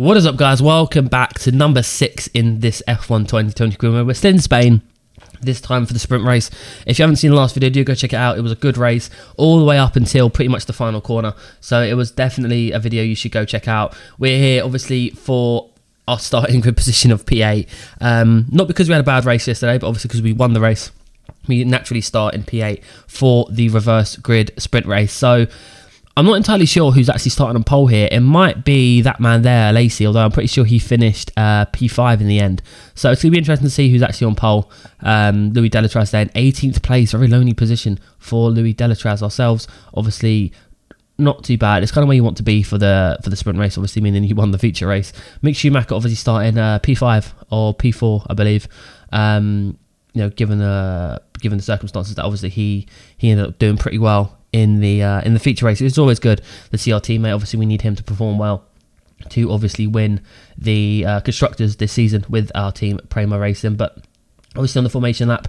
What is up, guys? Welcome back to number 6 in this F1 2020 career. We're still in Spain, this time for the sprint race. If you haven't seen the last video, do go check it out. It was a good race all the way up until pretty much the final corner. So it was definitely a video you should go check out. We're here, obviously, for our starting grid position of P8. Not because we had a bad race yesterday, but obviously because we won the race. We naturally start in P8 for the reverse grid sprint race. So I'm not entirely sure who's actually starting on pole here. It might be that man there, Lacey, although I'm pretty sure he finished P5 in the end. So it's going to be interesting to see who's actually on pole. Louis Delatraz there in 18th place, very lonely position for Louis Delatraz. Ourselves, obviously, not too bad. It's kind of where you want to be for the sprint race, obviously, meaning you won the feature race. Mick Schumacher obviously starting P5 or P4, I believe. Given the circumstances that obviously he ended up doing pretty well in the feature race. It's always good to see our teammate. Obviously, we need him to perform well to obviously win the constructors this season with our team Prema Racing. But obviously on the formation lap,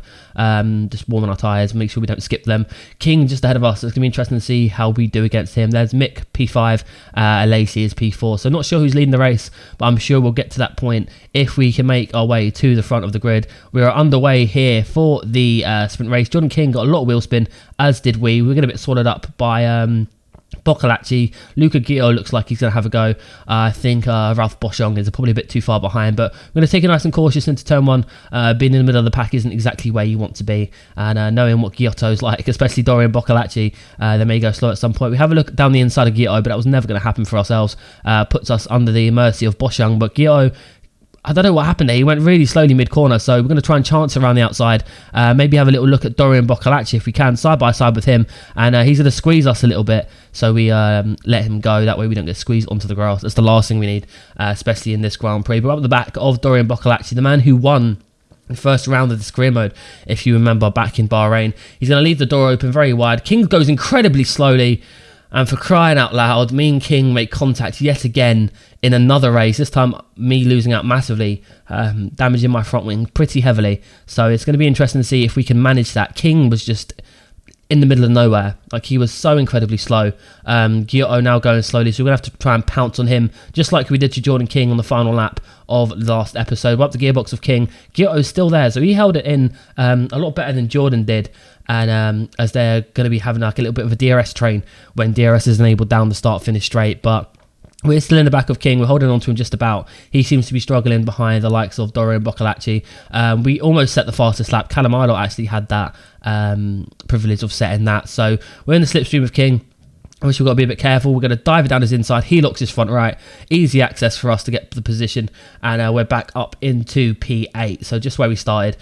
just warming our tyres, make sure we don't skip them. King just ahead of us. It's going to be interesting to see how we do against him. There's Mick, P5, Lacey is P4. So not sure who's leading the race, but I'm sure we'll get to that point if we can make our way to the front of the grid. We are underway here for the sprint race. Jordan King got a lot of wheel spin, as did we. We're getting a bit swallowed up by Boccolacci. Luca Ghiotto looks like he's going to have a go. I think Ralph Boschung is probably a bit too far behind, but we're going to take it nice and cautious into turn 1. Being in the middle of the pack isn't exactly where you want to be, and knowing what Ghiotto's like, especially Dorian Boccolacci, they may go slow at some point. We have a look down the inside of Ghiotto, but that was never going to happen for ourselves. Puts us under the mercy of Boschung, but Ghiotto, I don't know what happened there. He went really slowly mid-corner, so we're going to try and chance around the outside. Maybe have a little look at Dorian Boccolacci if we can, side by side with him. And he's going to squeeze us a little bit, so we let him go. That way we don't get squeezed onto the grass. That's the last thing we need, especially in this Grand Prix. But up the back of Dorian Boccolacci, the man who won the first round of this career mode, if you remember, back in Bahrain. He's going to leave the door open very wide. King goes incredibly slowly. And for crying out loud, me and King make contact yet again in another race. This time, me losing out massively, damaging my front wing pretty heavily. So it's going to be interesting to see if we can manage that. King was just in the middle of nowhere. Like, he was so incredibly slow. Ghiotto now going slowly, so we're going to have to try and pounce on him, just like we did to Jordan King on the final lap of last episode. We're up the gearbox of King. Ghiotto's still there, so he held it in a lot better than Jordan did. And as they're going to be having like a little bit of a DRS train when DRS is enabled down the start-finish straight. But we're still in the back of King. We're holding on to him just about. He seems to be struggling behind the likes of Dorian Boccolacci. We almost set the fastest lap. Callum Ilott actually had that privilege of setting that. So we're in the slipstream of King. Obviously, we've got to be a bit careful. We're going to dive it down his inside. He locks his front right. Easy access for us to get the position. And we're back up into P8. So just where we started.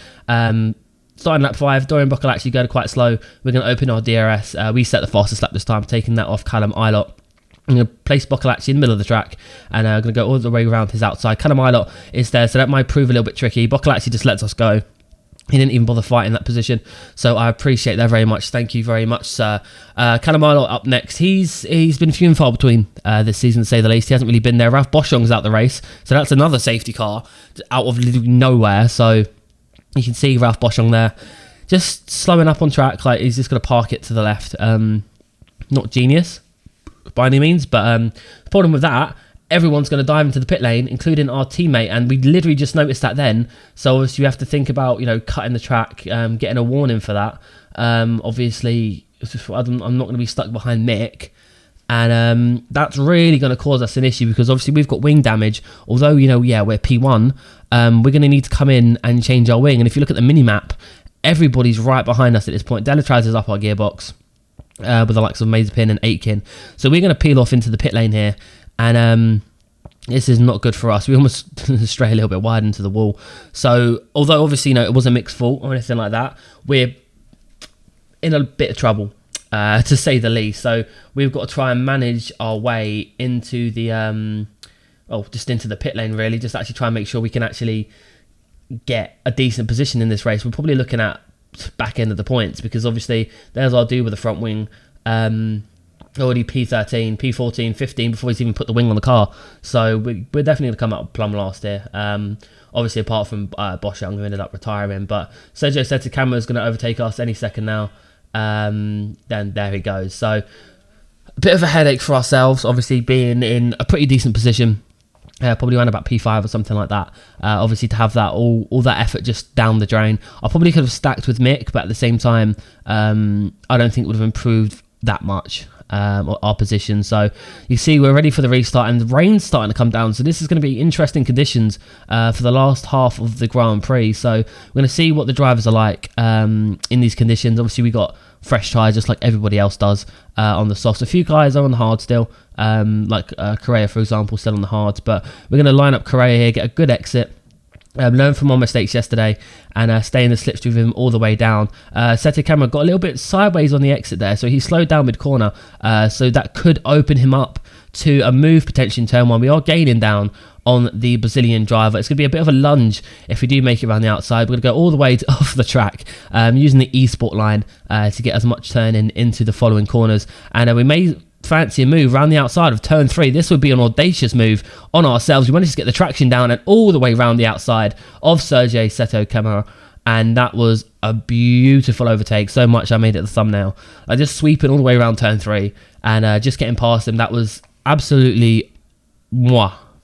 Starting lap 5, Dorian Boccolacci going quite slow. We're going to open our DRS. We set the fastest lap this time, taking that off Callum Ilott. I'm going to place Boccolacci in the middle of the track, and I'm going to go all the way around his outside. Callum Ilott is there, so that might prove a little bit tricky. Boccolacci just lets us go. He didn't even bother fighting that position, so I appreciate that very much. Thank you very much, sir. Callum Ilott up next. He's been few and far between this season, to say the least. He hasn't really been there. Ralph Boschung's out the race, so that's another safety car out of literally nowhere. So you can see Ralph Boschung there, just slowing up on track. Like, he's just going to park it to the left. Not genius by any means, but the problem with that, everyone's going to dive into the pit lane, including our teammate, and we literally just noticed that then. So obviously you have to think about, cutting the track, getting a warning for that. Obviously, I'm not going to be stuck behind Mick, and that's really going to cause us an issue, because obviously we've got wing damage. Although, we're P1, we're going to need to come in and change our wing. And if you look at the mini-map, everybody's right behind us at this point. Delatraz is up our gearbox with the likes of Mazepin and Aitken. So we're going to peel off into the pit lane here. And this is not good for us. We almost stray a little bit wide into the wall. So although obviously, it wasn't Mick's fault or anything like that, we're in a bit of trouble, to say the least. So we've got to try and manage our way into the, just into the pit lane, really. Just actually try and make sure we can actually get a decent position in this race. We're probably looking at back end of the points, because obviously there's our dude with the front wing. Already P13, P14, 15 before he's even put the wing on the car. So we're definitely going to come out plumb last here. Obviously, apart from Boschung, who ended up retiring. But Sergio Sette is going to overtake us any second now. Then there he goes. So a bit of a headache for ourselves, obviously being in a pretty decent position Probably around about P5 or something like that. Obviously, to have that all that effort just down the drain. I probably could have stacked with Mick, but at the same time, I don't think it would have improved that much our position. So you see, we're ready for the restart, and the rain's starting to come down. So this is going to be interesting conditions for the last half of the Grand Prix. So we're going to see what the drivers are like in these conditions. Obviously, we got fresh tyres just like everybody else does on the softs. A few guys are on the hard still, like Correa, for example, still on the hards. But we're going to line up Correa here, get a good exit. Learn from our mistakes yesterday and stay in the slipstream with him all the way down. Sete Camara got a little bit sideways on the exit there, so he slowed down mid-corner, so that could open him up to a move potentially in turn one. We are gaining down on the Brazilian driver. It's going to be a bit of a lunge if we do make it around the outside. We're going to go all the way off the track using the eSport line to get as much turning into the following corners, and we may fancy a move around the outside of turn 3. This would be an audacious move on ourselves. We managed to get the traction down and all the way around the outside of Sergio Seto Camara, and that was a beautiful overtake. So much I made it the thumbnail. I just sweeping all the way around turn 3 and just getting past him. That was absolutely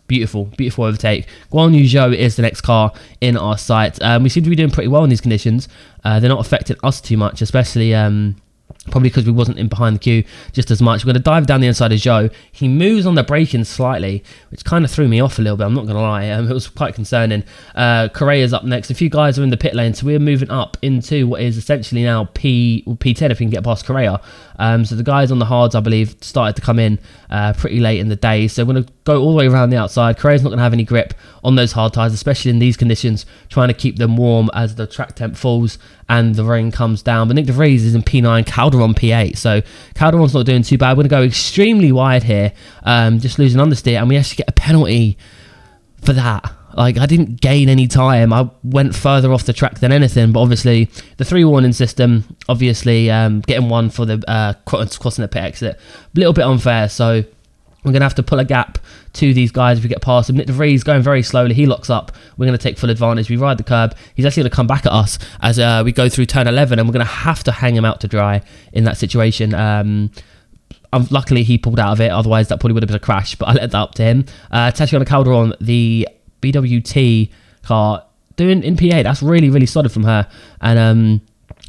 beautiful overtake. Guan Yu Zhou is the next car in our sight. We seem to be doing pretty well in these conditions. They're not affecting us too much, especially probably because we wasn't in behind the queue just as much. We're going to dive down the inside of Zhou. He moves on the braking slightly, which kind of threw me off a little bit, I'm not going to lie. It was quite concerning. Correa's up next. A few guys are in the pit lane, so we're moving up into what is essentially now P10 if we can get past Correa. So the guys on the hards, I believe, started to come in pretty late in the day. So we're going to go all the way around the outside. Correa's not going to have any grip on those hard tyres, especially in these conditions, trying to keep them warm as the track temp falls and the rain comes down. But Nick De Vries is in P9, Calderon P8. So Calderon's not doing too bad. We're going to go extremely wide here, just losing understeer, and we actually get a penalty for that. Like, I didn't gain any time. I went further off the track than anything. But obviously, the 3 warning system, obviously, getting one for the crossing the pit exit, a little bit unfair. So we're going to have to pull a gap to these guys if we get past him. Nick De Vries going very slowly. He locks up. We're going to take full advantage. We ride the curb. He's actually going to come back at us as we go through turn 11, and we're going to have to hang him out to dry in that situation. Luckily, he pulled out of it. Otherwise, that probably would have been a crash, but I let that up to him. Tatiana Calderon, the BWT car, doing in P8. That's really, really solid from her. And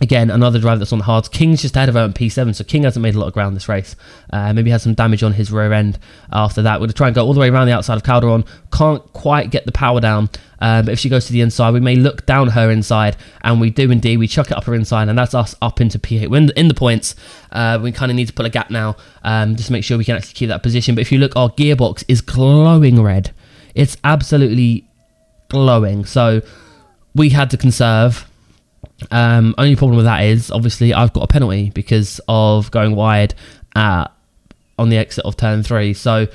again, another driver that's on the hards. King's just ahead of her in P7, so King hasn't made a lot of ground this race. Maybe had some damage on his rear end after that. We're going to try and go all the way around the outside of Calderon. Can't quite get the power down, but if she goes to the inside, we may look down her inside, and we do indeed. We chuck it up her inside, and that's us up into P8. We're in the points. We kind of need to pull a gap now, just to make sure we can actually keep that position. But if you look, our gearbox is glowing red. It's absolutely glowing. So we had to conserve. Only problem with that is obviously I've got a penalty because of going wide on the exit of turn 3. So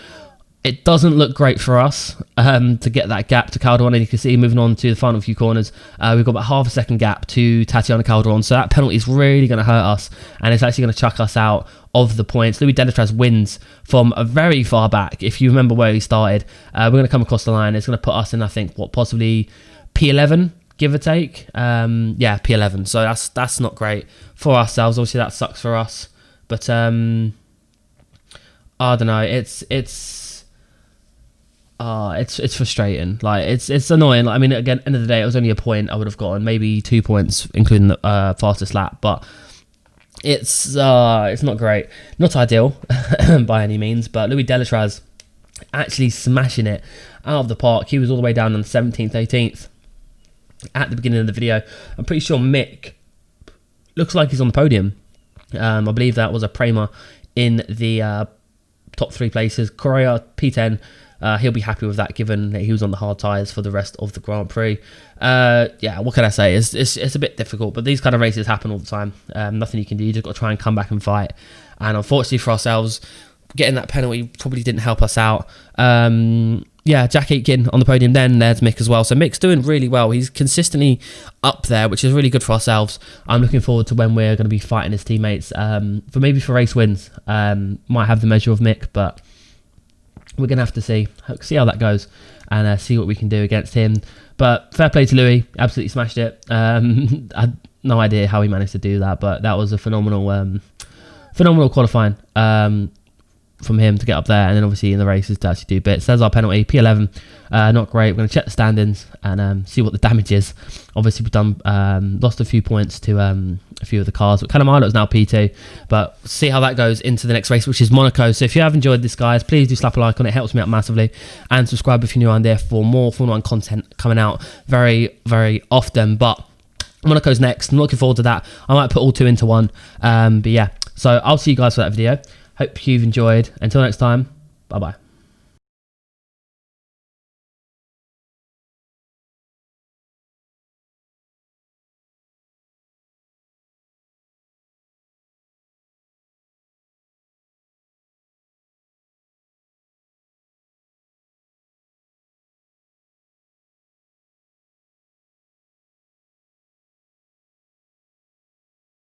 it doesn't look great for us to get that gap to Calderon, and you can see moving on to the final few corners, we've got about half a second gap to Tatiana Calderon. So that penalty is really going to hurt us, and it's actually going to chuck us out of the points. Louis Delatraz wins from a very far back. If you remember where he started, we're going to come across the line. It's going to put us in, I think, possibly P11, give or take. Yeah, P11. So that's not great for ourselves. Obviously, that sucks for us. But I don't know. It's frustrating. Like it's annoying. Like, I mean, again, end of the day, it was only a point I would have gotten, maybe 2 points, including the fastest lap. But it's not great, not ideal by any means. But Louis Delatraz actually smashing it out of the park. He was all the way down on the 17th, 18th at the beginning of the video. I'm pretty sure Mick looks like he's on the podium. I believe that was a Prema in the top 3 places. Correa P10. He'll be happy with that, given that he was on the hard tyres for the rest of the Grand Prix. Yeah, what can I say? It's a bit difficult, but these kind of races happen all the time. Nothing you can do. You just got to try and come back and fight. And unfortunately for ourselves, getting that penalty probably didn't help us out. Yeah, Jack Aitken on the podium then. There's Mick as well. So Mick's doing really well. He's consistently up there, which is really good for ourselves. I'm looking forward to when we're going to be fighting his teammates for race wins. Might have the measure of Mick, but we're going to have to see how that goes and see what we can do against him. But fair play to Louis. Absolutely smashed it. I had no idea how he managed to do that, but that was a phenomenal qualifying. from him to get up there, and then obviously in the races to actually do bits. There's our penalty, P11. Not great. We're going to check the standings and see what the damage is. Obviously, we've done lost a few points to a few of the cars. But Calamaro is now P2, but see how that goes into the next race, which is Monaco. So if you have enjoyed this, guys, please do slap a like on it. It helps me out massively, and subscribe if you're new on there for more Formula 1 content coming out very, very often. But Monaco's next. I'm looking forward to that. I might put all two into one. But yeah, so I'll see you guys for that video. Hope you've enjoyed. Until next time, bye bye.